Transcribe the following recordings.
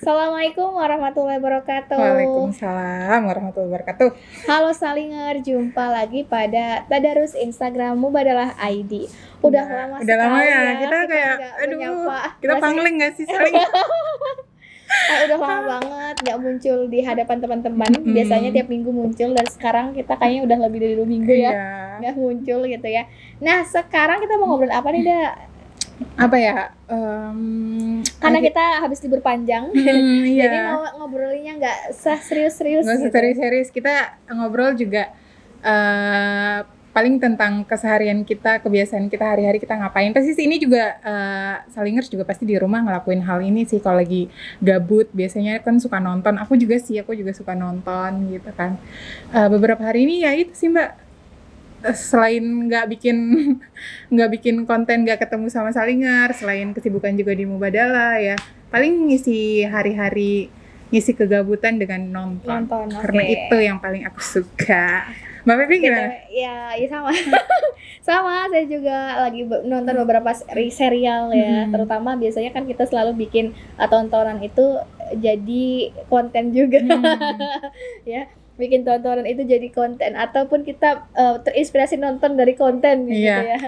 Assalamualaikum warahmatullahi wabarakatuh. Waalaikumsalam warahmatullahi wabarakatuh. Halo Salinger, jumpa lagi pada Tadarus Instagram Mubadalah ID. Udah lama Udah lama sekali ya, kita kayak nggak aduh, menyapa. kita Biasanya- pangling gak sih saling? udah lama banget nggak muncul di hadapan teman-teman. Biasanya tiap minggu muncul, dan sekarang kita kayaknya udah lebih dari 2 minggu ya Iya. nggak muncul gitu ya. Nah sekarang kita mau ngobrol apa nih, Da? Apa ya? Karena kita habis libur panjang, iya. jadi mau ngobrolinnya nggak serius-serius Nggak usah gitu. serius-serius, kita ngobrol juga paling tentang keseharian kita, kebiasaan kita hari-hari kita ngapain. Pasti ini juga Salingers juga pasti di rumah ngelakuin hal ini sih kalau lagi gabut. Biasanya kan suka nonton. Aku juga suka nonton gitu kan. Beberapa hari ini ya itu sih Mbak. Selain nggak bikin konten, nggak ketemu sama Salinger, selain kesibukan juga di Mubadalah ya, paling ngisi hari-hari, ngisi kegabutan dengan nonton. Karena oke. itu yang paling aku suka. Mbak Pepi gimana? Ya sama. Sama, saya juga lagi nonton beberapa serial ya. Terutama biasanya kan kita selalu bikin tontonan itu jadi konten juga. Ya, bikin tontonan itu jadi konten, ataupun kita terinspirasi nonton dari konten gitu Iya. ya.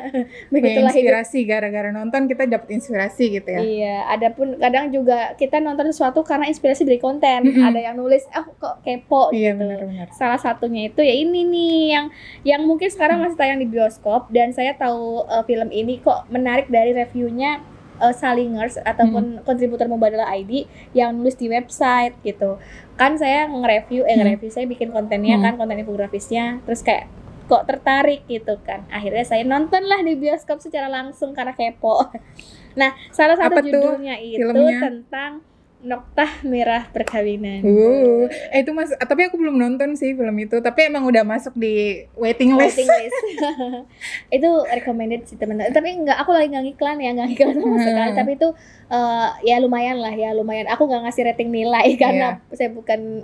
Begitulah hidup. Inspirasi, gara-gara nonton kita dapat inspirasi gitu ya. Iya, adapun kadang juga kita nonton sesuatu karena inspirasi dari konten. Ada yang nulis, kok kepo Iya, gitu. benar-benar. Salah satunya itu ya ini nih yang mungkin sekarang masih tayang di bioskop, dan saya tahu film ini kok menarik dari reviewnya Salingers ataupun kontributor Mubadalah ID yang nulis di website gitu. Kan saya nge-review saya bikin kontennya kan, konten infografisnya, terus kayak kok tertarik gitu kan. Akhirnya saya nontonlah di bioskop secara langsung karena kepo. Nah, salah satu Apa tuh judulnya itu filmnya? tentang Noktah Merah Perkawinan. Itu tapi aku belum nonton sih film itu, tapi emang udah masuk di waiting list. Itu recommended sih teman-teman. Tapi aku lagi nggak ngiklan sama sekali. Tapi itu ya lumayan. Aku nggak ngasih rating nilai karena saya bukan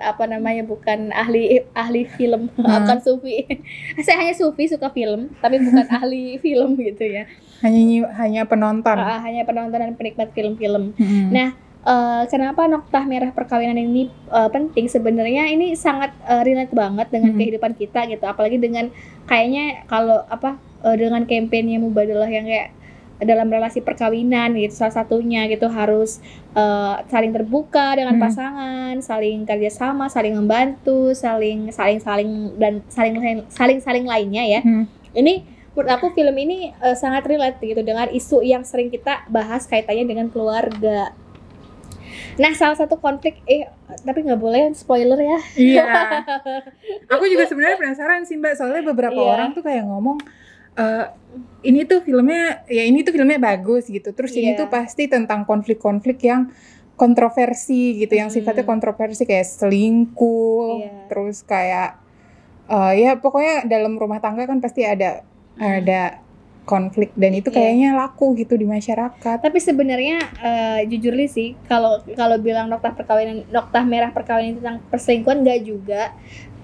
bukan ahli film, bukan sufi. Saya hanya sufi, suka film, tapi bukan ahli film gitu ya. Hanya penonton. Hanya penonton dan penikmat film-film. Nah, kenapa Noktah Merah Perkawinan ini penting? Sebenarnya ini sangat relate banget dengan kehidupan kita gitu, apalagi dengan kayaknya kalau dengan kampanye Mubadalah yang kayak dalam relasi perkawinan gitu, salah satunya gitu harus saling terbuka dengan pasangan, saling kerjasama, saling membantu, saling lainnya ya. Ini menurut aku film ini sangat relate gitu dengan isu yang sering kita bahas kaitannya dengan keluarga. Nah, salah satu konflik tapi nggak boleh spoiler ya. Iya. Aku juga sebenarnya penasaran sih Mbak, soalnya beberapa orang tuh kayak ngomong ini tuh filmnya bagus gitu. Terus ini tuh pasti tentang konflik-konflik yang kontroversi gitu, yang sifatnya kontroversi kayak selingkuh, terus kayak ya pokoknya dalam rumah tangga kan pasti ada konflik, dan itu kayaknya laku gitu di masyarakat. Tapi sebenarnya jujur sih, kalau bilang Noktah Merah Perkawinan tentang perselingkuhan, enggak juga.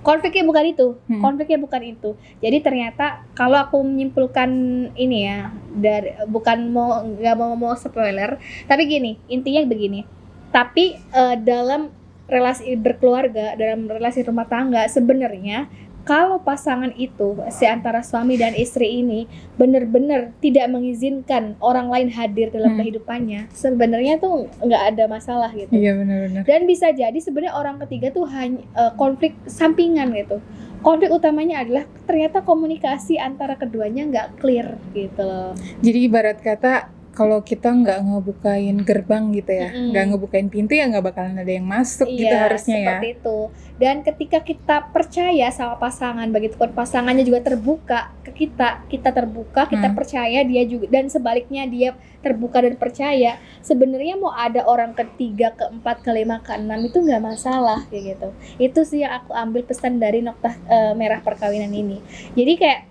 Konfliknya bukan itu. Jadi ternyata kalau aku menyimpulkan ini ya, nggak mau spoiler, tapi intinya begini. Tapi dalam relasi berkeluarga, dalam relasi rumah tangga, sebenarnya kalau pasangan itu, antara suami dan istri ini benar-benar tidak mengizinkan orang lain hadir dalam kehidupannya, sebenarnya tuh nggak ada masalah gitu. Iya, benar-benar. Dan bisa jadi sebenarnya orang ketiga tuh hanya konflik sampingan gitu. Konflik utamanya adalah ternyata komunikasi antara keduanya nggak clear gitu loh. Jadi ibarat kata, kalau kita nggak ngebukain gerbang gitu ya, nggak ngebukain pintu ya nggak bakalan ada yang masuk gitu harusnya ya. Seperti itu. Dan ketika kita percaya sama pasangan, begitupun pasangannya juga terbuka ke kita terbuka, kita percaya dia juga, dan sebaliknya dia terbuka dan percaya, sebenarnya mau ada orang ketiga, keempat, kelima, keenam itu nggak masalah kayak gitu. Itu sih yang aku ambil pesan dari Noktah Merah Perkawinan ini. Jadi kayak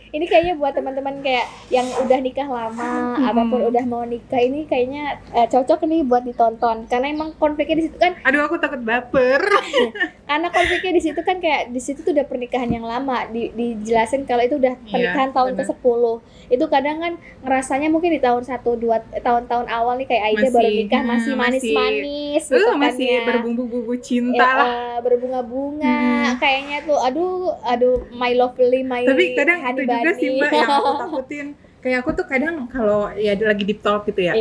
Ini kayaknya buat teman-teman kayak yang udah nikah lama ataupun udah mau nikah, ini kayaknya cocok nih buat ditonton karena emang konfliknya di situ kan. Aduh, aku takut baper. Karena konfliknya di situ kan kayak di situ tuh udah pernikahan yang lama, dijelasin kalau itu udah pernikahan tahun ke-10. Itu kadang kan ngerasanya mungkin di tahun 1-2 tahun-tahun awal nih kayak Aida baru nikah masih manis-manis gitu kan masih ya. berbumbu-bumbu cinta lah. Berbunga-bunga kayaknya tuh aduh my lovely, my tapi kadang itu honey juga sih bunny. Mbak yang aku takutin. Kayak aku tuh kadang kalau ya lagi deep talk gitu ya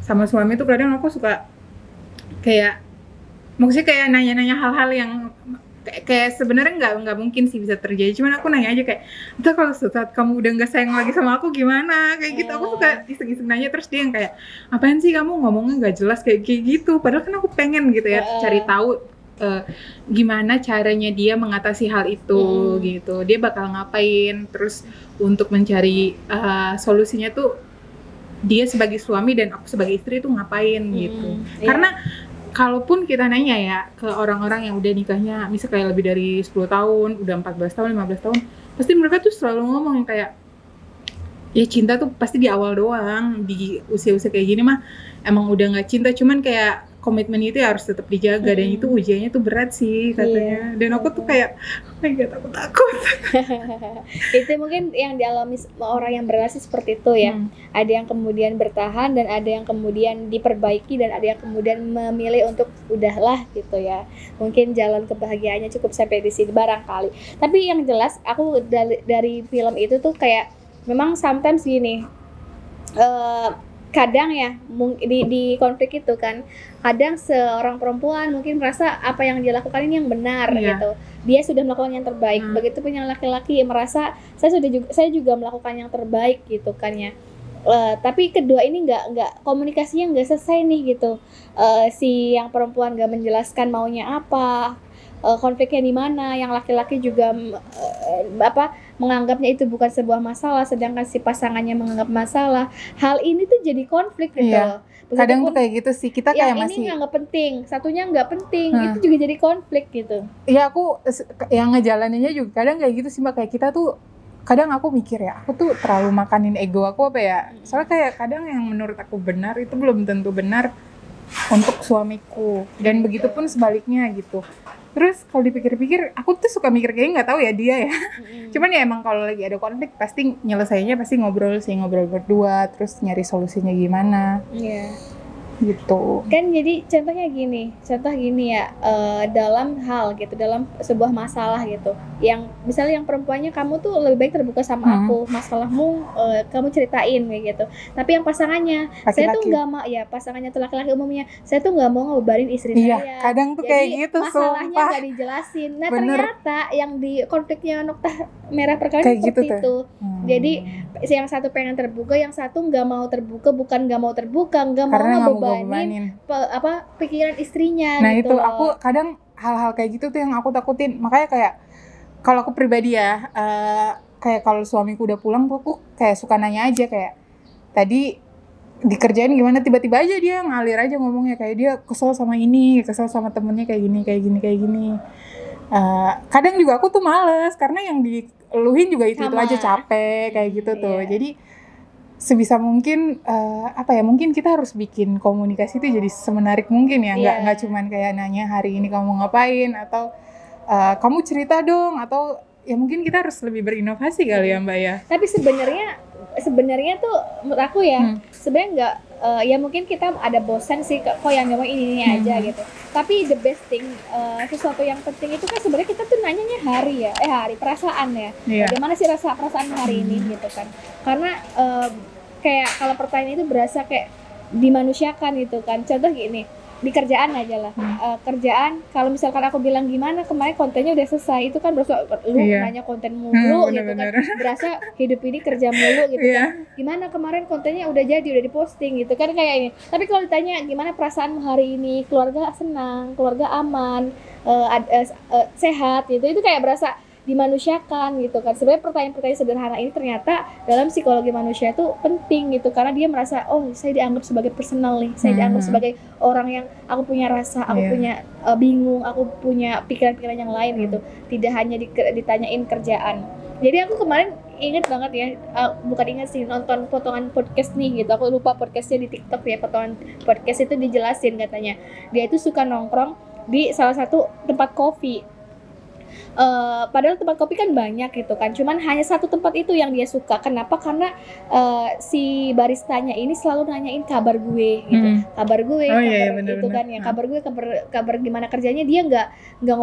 sama suami tuh kadang aku suka kayak maksudnya kayak nanya-nanya hal-hal yang kayak sebenarnya nggak mungkin sih bisa terjadi, cuman aku nanya aja kayak, entah kalau saat kamu udah nggak sayang lagi sama aku gimana, kayak gitu. Aku suka iseng-iseng nanya, terus dia yang kayak, apaan sih kamu ngomongnya nggak jelas kayak gitu, padahal kan aku pengen gitu ya cari tahu gimana caranya dia mengatasi hal itu gitu, dia bakal ngapain, terus untuk mencari solusinya tuh dia sebagai suami dan aku sebagai istri tuh ngapain gitu. Karena kalaupun kita nanya ya ke orang-orang yang udah nikahnya misal kayak lebih dari 10 tahun, udah 14 tahun, 15 tahun, pasti mereka tuh selalu ngomong yang kayak ya cinta tuh pasti di awal doang, di usia-usia kayak gini mah emang udah nggak cinta, cuman kayak komitmen itu ya harus tetap dijaga dan itu ujiannya tuh berat sih katanya. Dan aku tuh kayak oh my god, aku takut. Itu mungkin yang dialami orang yang berrelasi seperti itu ya. Ada yang kemudian bertahan dan ada yang kemudian diperbaiki dan ada yang kemudian memilih untuk udahlah gitu ya. Mungkin jalan kebahagiaannya cukup sampai di sini barangkali. Tapi yang jelas aku dari film itu tuh kayak memang sometimes gini, kadang ya di konflik itu kan kadang seorang perempuan mungkin merasa apa yang dia lakukan ini yang benar gitu, dia sudah melakukan yang terbaik. Begitupun yang laki-laki merasa saya juga melakukan yang terbaik gitu kan ya. Tapi kedua ini nggak komunikasinya nggak selesai nih gitu. Si yang perempuan nggak menjelaskan maunya apa, konfliknya di mana, yang laki-laki juga menganggapnya itu bukan sebuah masalah, sedangkan si pasangannya menganggap masalah. Hal ini tuh jadi konflik gitu. Kadang tuh kayak gitu sih, kita kayak masih yang ini nggak penting, satunya nggak penting, itu juga jadi konflik gitu. Iya, aku yang ngejalaninnya juga kadang kayak gitu sih Mbak, kayak kita tuh kadang aku mikir ya, aku tuh terlalu makanin ego aku apa ya, soalnya kayak kadang yang menurut aku benar itu belum tentu benar untuk suamiku, dan begitupun sebaliknya gitu. Terus kalau dipikir-pikir, aku tuh suka mikir kayaknya nggak tahu ya dia ya. Cuman ya emang kalau lagi ada konflik pasti nyelesainya pasti ngobrol berdua, terus nyari solusinya gimana. Gitu. Kan jadi contoh gini ya, dalam hal gitu, dalam sebuah masalah gitu, yang misalnya yang perempuannya kamu tuh lebih baik terbuka sama aku, masalahmu kamu ceritain kayak gitu. Tapi yang pasangannya laki-laki. Saya tuh nggak mau ya, pasangannya tuh laki-laki umumnya, saya tuh nggak mau ngebebanin istri saya. Kadang tuh jadi, kayak gitu masalahnya nggak dijelasin. Nah ternyata yang di konfliknya Noktah Merah Perkawinan seperti gitu itu. Jadi yang satu pengen terbuka, yang satu nggak mau terbuka, bukan nggak mau terbuka, nggak mau ngebebanin pikiran istrinya. Nah gitu itu aku kadang hal-hal kayak gitu tuh yang aku takutin. Makanya kayak kalau aku pribadi ya, kayak kalau suamiku udah pulang tuh aku kayak suka nanya aja kayak, tadi dikerjain gimana, tiba-tiba aja dia ngalir aja ngomongnya, kayak dia kesel sama ini, kesel sama temennya kayak gini. Kadang juga aku tuh males karena yang dieluhin juga itu aja, capek kayak gitu tuh. Jadi sebisa mungkin mungkin kita harus bikin komunikasi itu jadi semenarik mungkin ya, nggak cuman kayak nanya hari ini kamu ngapain, atau kamu cerita dong, atau ya mungkin kita harus lebih berinovasi kali ya Mbak ya. Tapi sebenarnya tuh menurut aku ya sebenarnya nggak, ya mungkin kita ada bosan sih kok yang ngomong ini aja gitu. Tapi the best thing, sesuatu yang penting itu kan sebenarnya kita tuh nanyanya hari perasaan ya. Bagaimana sih perasaan hari ini gitu kan. Karena kayak kalau pertanyaan itu berasa kayak dimanusiakan gitu kan. Contoh gini, di kerjaan aja lah, kerjaan kalau misalkan aku bilang gimana kemarin kontennya udah selesai, itu kan berasa lu nanya konten mulu gitu kan, berasa hidup ini kerja mulu gitu kan. Gimana kemarin kontennya udah jadi, udah diposting gitu kan kayak ini. Tapi kalau ditanya gimana perasaanmu hari ini, keluarga senang, keluarga aman, sehat gitu, itu kayak berasa dimanusiakan gitu kan. Sebenarnya pertanyaan-pertanyaan sederhana ini ternyata dalam psikologi manusia itu penting gitu, karena dia merasa saya dianggap sebagai personal nih, saya dianggap sebagai orang yang aku punya rasa, aku punya bingung, aku punya pikiran-pikiran yang lain gitu, tidak hanya ditanyain kerjaan. Jadi aku kemarin inget banget ya, bukan inget sih, nonton potongan podcast nih gitu, aku lupa podcastnya di TikTok ya, potongan podcast itu dijelasin katanya dia itu suka nongkrong di salah satu tempat kopi. Padahal tempat kopi kan banyak gitu kan, cuman hanya satu tempat itu yang dia suka. Kenapa? Karena si baristanya ini selalu nanyain kabar gue gitu, kabar gue, kabar itu kan ya, kabar gue, kabar gimana kerjanya. Dia nggak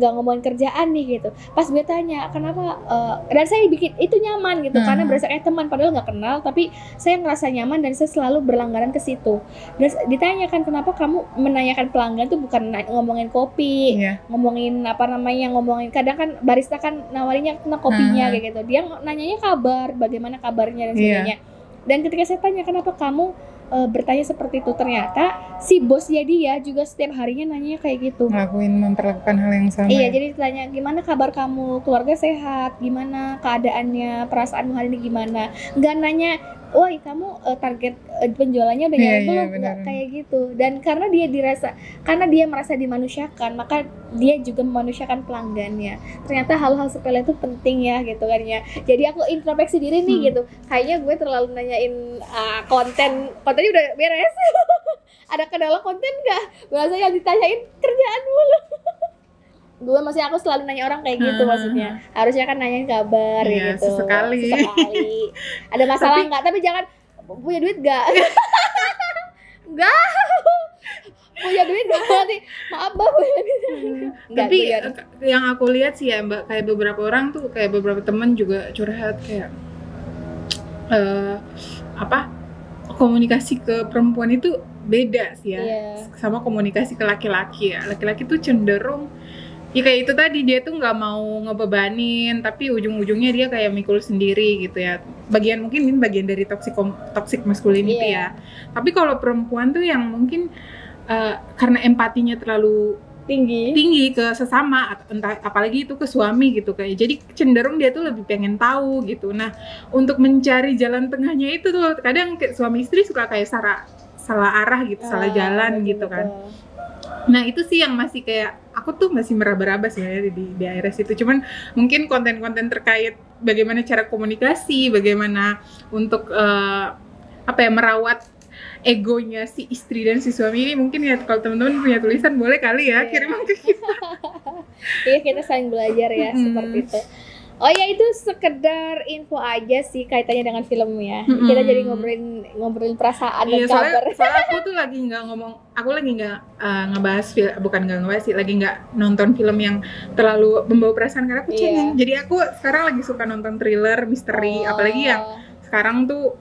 ngomongin kerjaan nih gitu. Pas gue tanya kenapa, dan saya bikin itu nyaman gitu, karena berasa kayak teman padahal nggak kenal, tapi saya ngerasa nyaman dan saya selalu berlangganan ke situ. Dan ditanyakan kenapa kamu menanyakan pelanggan tuh bukan ngomongin kopi, ngomongin apa namanya, ngomongin, kadang kan barista kan nawarinnya tentang kopinya kayak gitu, dia nanyanya kabar, bagaimana kabarnya dan sebagainya. Dan ketika saya tanya kenapa kamu bertanya seperti itu, ternyata si bosnya dia juga setiap harinya nanya kayak gitu, memperlakukan hal yang sama. Iya, jadi ditanya gimana kabar kamu, keluarga sehat, gimana keadaannya, perasaanmu hari ini gimana, nggak nanya wah kamu target penjualannya udah nyampe belum, nggak kayak gitu. Dan karena dia merasa dimanusiakan, maka dia juga memanusiakan pelanggannya. Ternyata hal-hal sepele itu penting ya gitu kan ya. Jadi aku introspeksi diri nih gitu, kayaknya gue terlalu nanyain kontennya udah beres. Ada kendala konten nggak? Biasanya yang ditanyain kerjaan mulu. Gue maksudnya aku selalu nanya orang kayak gitu, maksudnya harusnya kan nanyain kabar gitu. Sesekali. Ada masalah nggak? Tapi jangan punya duit nggak? Nggak. Punya duit nggak? Nanti maaf Mbak, punya duit. Tapi yang aku lihat sih ya Mbak, kayak beberapa orang tuh, kayak beberapa teman juga curhat kayak komunikasi ke perempuan itu beda sih ya, sama komunikasi ke laki-laki ya. Laki-laki tuh cenderung ya kayak itu tadi, dia tuh nggak mau ngebebanin, tapi ujung-ujungnya dia kayak mikul sendiri gitu ya. Mungkin ini bagian dari toxic masculinity ya. Tapi kalau perempuan tuh yang mungkin karena empatinya terlalu tinggi ke sesama, entah apalagi itu ke suami gitu kayak, jadi cenderung dia tuh lebih pengen tahu gitu. Nah, untuk mencari jalan tengahnya itu tuh kadang suami istri suka kayak salah arah gitu, salah jalan gitu kan. Nah, itu sih yang masih kayak aku tuh masih meraba-raba sebenarnya di ARS itu. Cuman mungkin konten-konten terkait bagaimana cara komunikasi, bagaimana untuk merawat egonya si istri dan si suami ini, mungkin ya kalau teman-teman punya tulisan boleh kali ya kirim ke kita. Iya, kita saling belajar ya seperti itu. Oh ya, itu sekedar info aja sih kaitannya dengan film ya. Kita jadi ngobrolin perasaan dan kabar. Soalnya aku tuh lagi nggak ngebahas film, bukan nggak ngebahas sih, lagi nggak nonton film yang terlalu membawa perasaan karena aku cengeng. Jadi aku sekarang lagi suka nonton thriller, misteri, apalagi yang sekarang tuh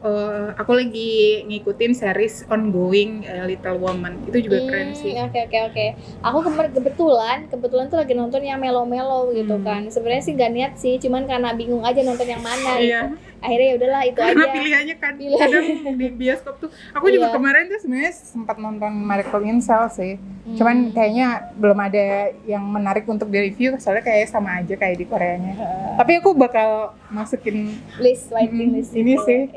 aku lagi ngikutin series ongoing Little Woman, itu juga keren sih. Oke. Aku kebetulan tuh lagi nonton yang melo-melo gitu kan. Sebenarnya sih nggak niat sih, cuman karena bingung aja nonton yang mana gitu. Akhirnya ya udahlah itu aja. Karena pilihannya kan kadang di bioskop tuh. Aku juga kemarin tuh sebenarnya sempat nonton Miracle in Cell sih. Cuman kayaknya belum ada yang menarik untuk di-review, soalnya kayak sama aja kayak di Koreanya. Tapi aku bakal masukin waiting list ini sih.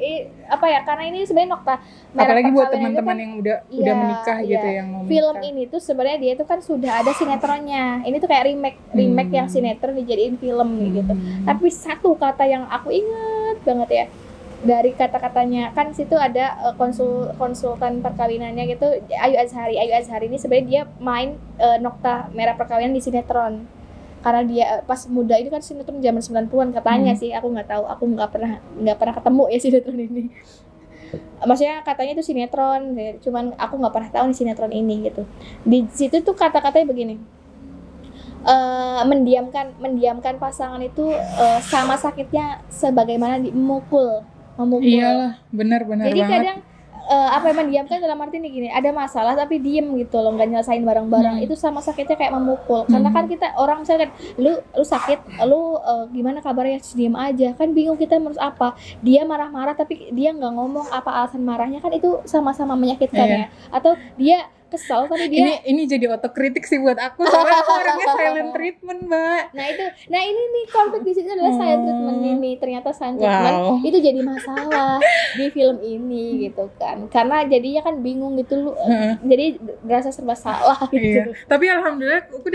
Karena ini sebenarnya Nokta Merah, apalagi buat teman-teman yang udah menikah gitu, yang mau film menikah. Ini tuh sebenarnya dia tuh kan sudah ada sinetronnya. Ini tuh kayak remake yang sinetron dijadiin film gitu. Tapi satu kata yang aku ingat banget ya, dari kata-katanya kan situ ada konsultan perkawinannya gitu, Ayu Azhari ini sebenarnya dia main Nokta Merah Perkawinan di sinetron. Karena dia pas muda itu kan sinetron zaman 90-an katanya sih, aku nggak tahu, aku nggak pernah ketemu ya sinetron ini. Maksudnya katanya itu sinetron, cuman aku nggak pernah tahu nih sinetron ini gitu. Di situ tuh kata-katanya begini, mendiamkan pasangan itu sama sakitnya sebagaimana memukul. Iyalah, benar jadi banget. Kadang mendiamkan dalam arti nih gini, ada masalah tapi diem gitu loh, nggak nyelesain bareng-bareng, itu sama sakitnya kayak memukul. Karena kan kita orang misalkan lu sakit, gimana kabarnya, diem aja kan, bingung kita harus apa. Dia marah-marah tapi dia nggak ngomong apa alasan marahnya, kan itu sama-sama menyakitkan ya. Atau dia kesel tapi dia Ini jadi otokritik sih buat aku, soalnya aku orangnya silent treatment, Mbak. nah ini nih konflik di sini adalah silent treatment ini. Ternyata silent treatment Wow. itu jadi masalah di film ini gitu kan. Karena jadinya kan bingung gitu lu. Jadi berasa serba salah gitu. Iya. Tapi alhamdulillah aku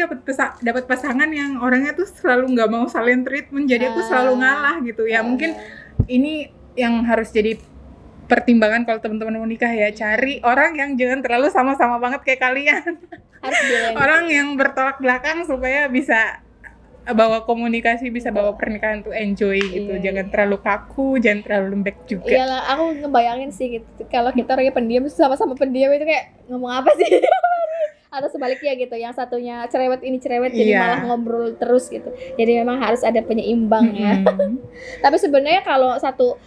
dapat pasangan yang orangnya tuh selalu nggak mau silent treatment, jadi aku selalu ngalah gitu. Ya mungkin ini yang harus jadi pertimbangan kalau teman-teman mau nikah ya, cari orang yang jangan terlalu sama-sama banget kayak kalian. Harus bilang Orang yang bertolak belakang supaya bisa bawa komunikasi, bisa bawa pernikahan tuh enjoy gitu. Iya, Jangan terlalu kaku, jangan terlalu lembek juga. iyalah, aku ngebayangin sih gitu. Kalau kita orangnya pendiam sama-sama pendiam itu kayak ngomong apa sih? Atau sebaliknya gitu, yang satunya cerewet ini cerewet jadi Iya. malah ngobrol terus gitu. Jadi memang harus ada penyeimbang ya. Tapi sebenarnya kalau satu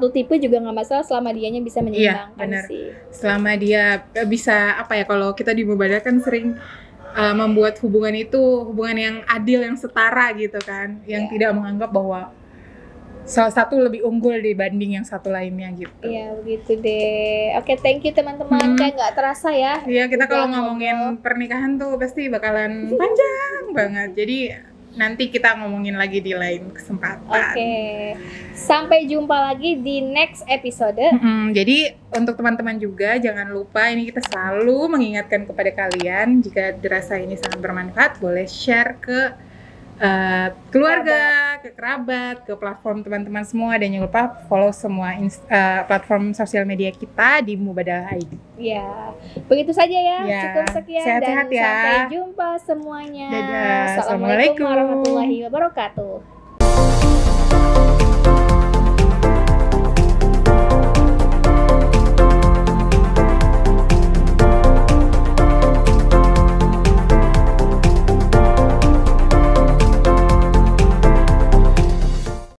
tipe juga nggak masalah selama dianya bisa menyeimbangkan benar. sih. Selama dia bisa apa ya, kalau kita di Mubada kan sering membuat hubungan itu hubungan yang adil, yang setara gitu kan, yang tidak menganggap bahwa salah satu lebih unggul dibanding yang satu lainnya gitu. Iya begitu deh. Oke, thank you teman-teman. Kayak nggak terasa ya. Iya, kita Udah kalau ngomongin ngobrol. pernikahan tuh pasti bakalan panjang banget. Jadi nanti kita ngomongin lagi di lain kesempatan. Oke. Sampai jumpa lagi di next episode. Jadi untuk teman-teman juga jangan lupa, ini kita selalu mengingatkan kepada kalian, jika dirasa ini sangat bermanfaat, boleh share ke keluarga, ke kerabat, ke platform teman-teman semua, dan jangan lupa follow semua platform sosial media kita di Mubadalah ID. Ya, begitu saja ya. Ya, Cukup sekian sehat-sehat dan ya. sampai jumpa semuanya. Dadah. Assalamualaikum warahmatullahi wabarakatuh.